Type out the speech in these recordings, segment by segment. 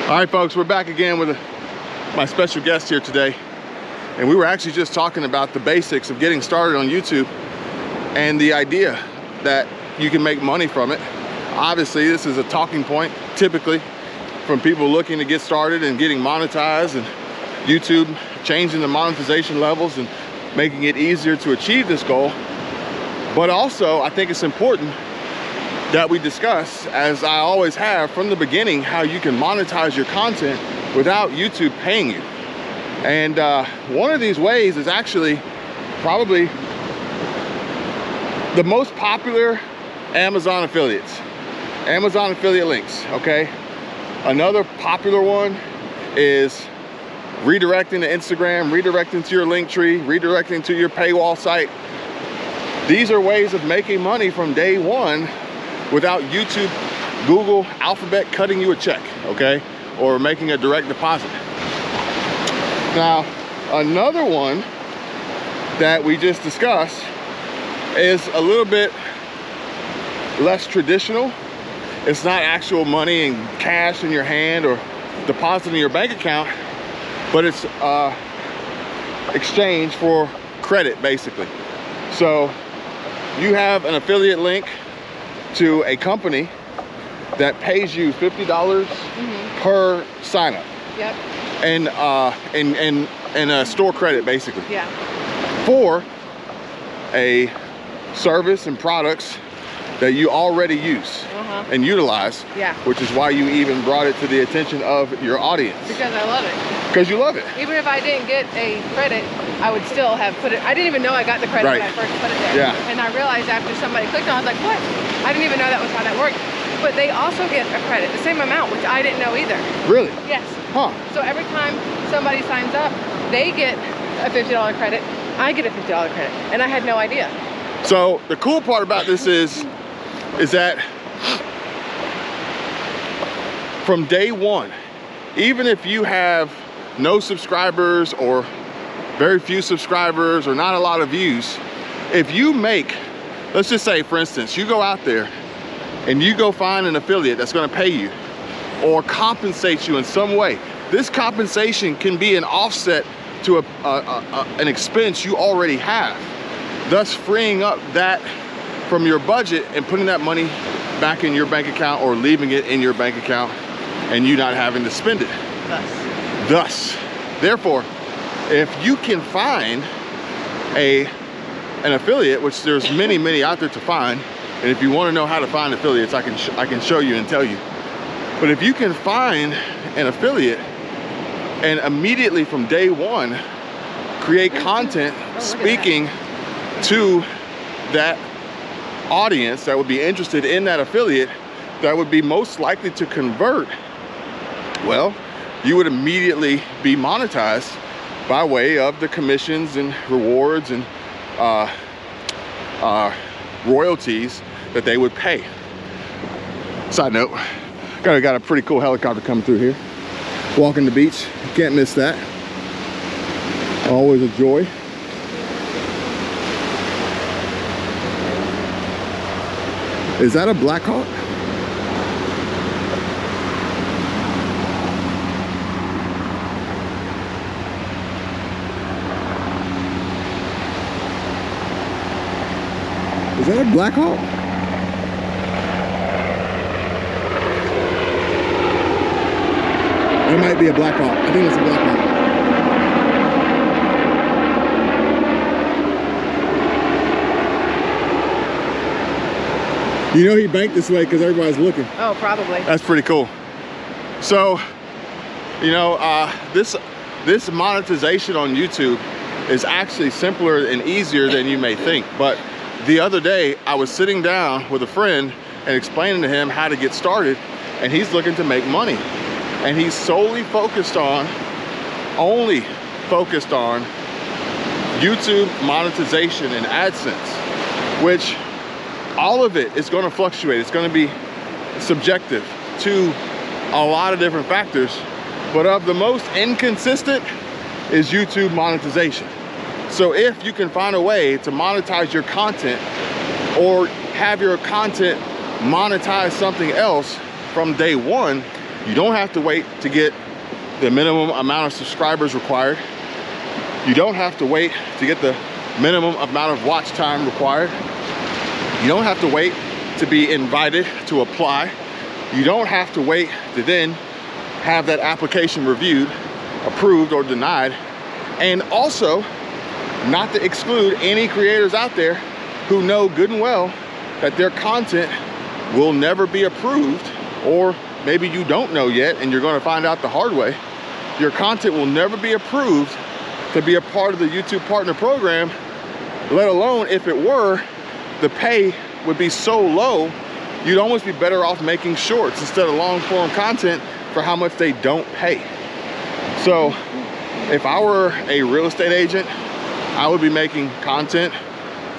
All right, folks, we're back again with my special guest here today. And we were actually just talking about the basics of getting started on YouTube and the idea that you can make money from it. Obviously, this is a talking point typically from people looking to get started and getting monetized, and YouTube changing the monetization levels and making it easier to achieve this goal. But also, I think it's important that we discuss, as I always have from the beginning, how you can monetize your content without YouTube paying you. And one of these ways is actually probably the most popular Amazon affiliates, Amazon affiliate links, okay? Another popular one is redirecting to Instagram, redirecting to your link tree, redirecting to your paywall site. These are ways of making money from day one without YouTube, Google, Alphabet cutting you a check, okay? Or making a direct deposit. Now, another one that we just discussed is a little bit less traditional. It's not actual money and cash in your hand or deposit in your bank account, but it's exchange for credit, basically. So you have an affiliate link to a company that pays you $50 per sign up. Yep. And store credit, basically. Yeah. For a service and products that you already use and utilize. Yeah. Which is why you even brought it to the attention of your audience. Because I love it. Because you love it. Even if I didn't get a credit, I would still have put it. I didn't even know I got the credit when I first put it there. Yeah. And I realized after somebody clicked on it, I was like, what? I didn't even know that was how that worked. But they also get a credit, the same amount, which I didn't know either. Really? Yes. Huh. So every time somebody signs up, they get a $50 credit. I get a $50 credit, and I had no idea. So the cool part about this is that from day one, even if you have no subscribers or very few subscribers or not a lot of views, if you make, let's just say, for instance, you go out there and you go find an affiliate that's going to pay you or compensate you in some way. This compensation can be an offset to an expense you already have, thus freeing up that from your budget and putting that money back in your bank account or leaving it in your bank account and you not having to spend it. Thus, therefore, if you can find an affiliate, which there's many out there to find, and if you want to know how to find affiliates, I can show you and tell you. But if you can find an affiliate and immediately from day one create content speaking to that audience that would be interested in that affiliate, that would be most likely to convert, well, you would immediately be monetized by way of the commissions and rewards and royalties that they would pay. Side note, got a pretty cool helicopter coming through here. Walking the beach, can't miss that. Always a joy. Is that a Black Hawk? Is that a Black Hawk? It might be a Black Hawk. I think it's a Black Hawk. You know he banked this way because everybody's looking. Oh, probably. That's pretty cool. So, you know, this monetization on YouTube is actually simpler and easier than you may think. But the other day, I was sitting down with a friend and explaining to him how to get started, and he's looking to make money. And he's only focused on YouTube monetization and AdSense, which all of it is going to fluctuate. It's going to be subjective to a lot of different factors, but of the most inconsistent is YouTube monetization. So if you can find a way to monetize your content or have your content monetize something else from day one, You don't have to wait to get the minimum amount of subscribers required. You don't have to wait to get the minimum amount of watch time required. You don't have to wait to be invited to apply. You don't have to wait to then have that application reviewed, approved, or denied. And also, not to exclude any creators out there who know good and well that their content will never be approved, or maybe you don't know yet and you're going to find out the hard way. Your content will never be approved to be a part of the YouTube Partner Program, let alone if it were, the pay would be so low, you'd almost be better off making shorts instead of long form content for how much they don't pay. So if I were a real estate agent, I would be making content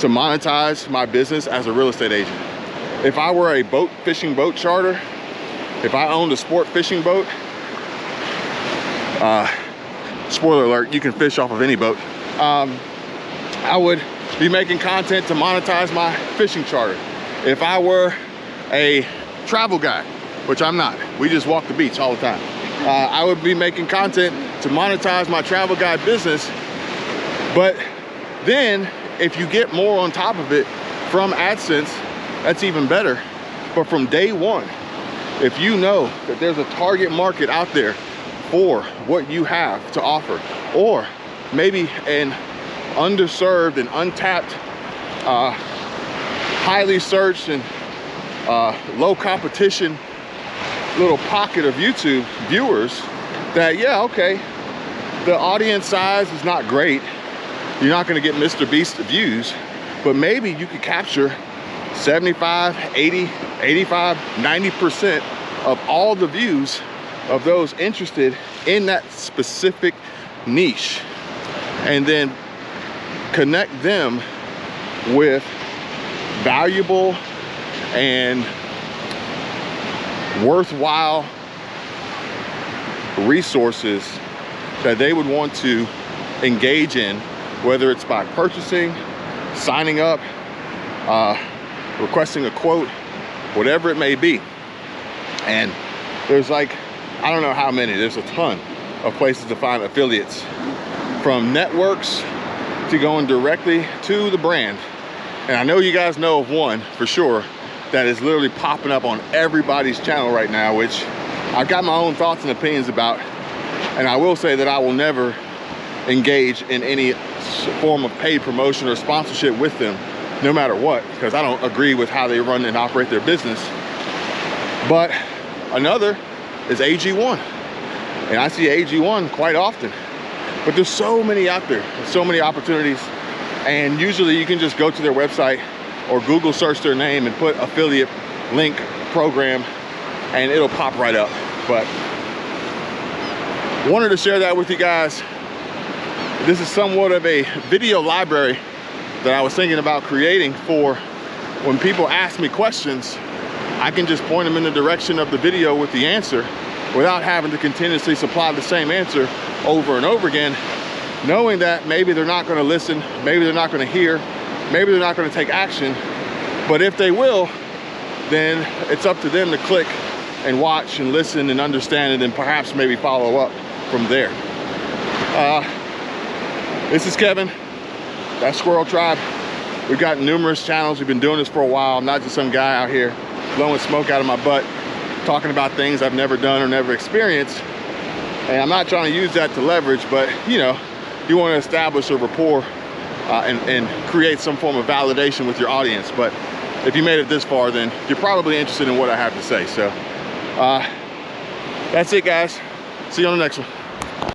to monetize my business as a real estate agent. If I were a fishing boat charter, if I owned a sport fishing boat, spoiler alert, you can fish off of any boat. I would be making content to monetize my fishing charter. If I were a travel guide, which I'm not, we just walk the beach all the time. I would be making content to monetize my travel guide business. But then if you get more on top of it from AdSense, that's even better. But from day one, if you know that there's a target market out there for what you have to offer, or maybe an underserved and untapped, highly searched and low competition little pocket of YouTube viewers, that yeah, okay, the audience size is not great, you're not going to get Mr. Beast views, but maybe you could capture 75, 80, 85, 90% of all the views of those interested in that specific niche, and then connect them with valuable and worthwhile resources that they would want to engage in, whether it's by purchasing, signing up, requesting a quote, whatever it may be. And there's like, I don't know how many, there's a ton of places to find affiliates, from networks to going directly to the brand. And I know you guys know of one for sure that is literally popping up on everybody's channel right now, which I've got my own thoughts and opinions about. And I will say that I will never engage in any form of paid promotion or sponsorship with them, no matter what, because I don't agree with how they run and operate their business. But another is AG1, and I see AG1 quite often. But there's so many out there, there's so many opportunities, and usually you can just go to their website or Google search their name and put affiliate link program, and it'll pop right up. But wanted to share that with you guys. This is somewhat of a video library that I was thinking about creating for when people ask me questions. I can just point them in the direction of the video with the answer without having to continuously supply the same answer over and over again, knowing that maybe they're not going to listen, maybe they're not going to hear, maybe they're not going to take action. But if they will, then it's up to them to click and watch and listen and understand, and then perhaps maybe follow up from there. This is Kevin, that's Squirrel Tribe. We've got numerous channels. We've been doing this for a while. I'm not just some guy out here blowing smoke out of my butt, talking about things I've never done or never experienced. And I'm not trying to use that to leverage, but you know, you want to establish a rapport and create some form of validation with your audience. But if you made it this far, then you're probably interested in what I have to say. So that's it, guys. See you on the next one.